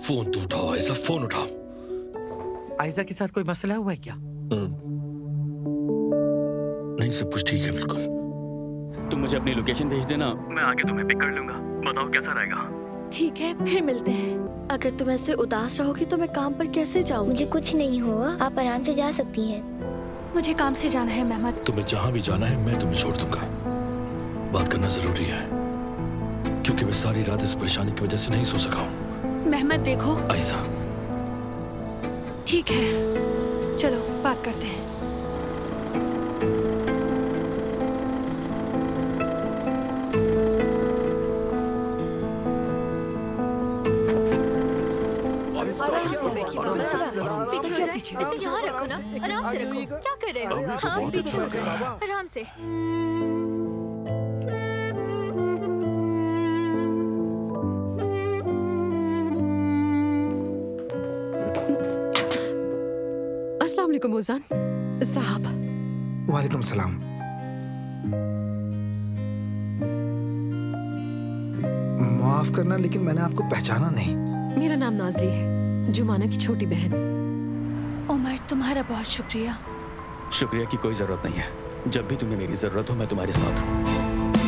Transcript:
Phone तो उठाओ Aiza, phone उठाओ। आयजा के साथ कोई मसला हुआ है क्या? नहीं, सब कुछ ठीक है बिल्कुल। तुम मुझे अपनी लोकेशन भेज देना, मैं आके तुम्हें पिक कर लूंगा। बताओ कैसा रहेगा? ठीक है, फिर मिलते हैं। अगर तुम ऐसे उदास रहोगी तो मैं काम पर कैसे जाऊँ? मुझे कुछ नहीं हुआ, आप आराम से जा सकती हैं। मुझे काम से जाना है मेहमद। तुम्हें जहाँ भी जाना है मैं तुम्हें छोड़ दूंगा। बात करना जरूरी है क्योंकि मैं सारी रात इस परेशानी की वजह से नहीं सो सका हूँ। मेहमद देखो। आयजा ठीक है, चलो बात करते हैं। इसे यहाँ रखो ना, आराम से रखो। क्या कर रहे हो? हाँ, पीछे हो जाओ, आराम से। अस्सलाम वालेकुम मोज़ान साहब। वालेकुम सलाम। माफ करना लेकिन मैंने आपको पहचाना नहीं। मेरा नाम नाज़ली है, जुमाना की छोटी बहन। उमर, तुम्हारा बहुत शुक्रिया। शुक्रिया की कोई जरूरत नहीं है। जब भी तुम्हें मेरी जरूरत हो मैं तुम्हारे साथ हूँ।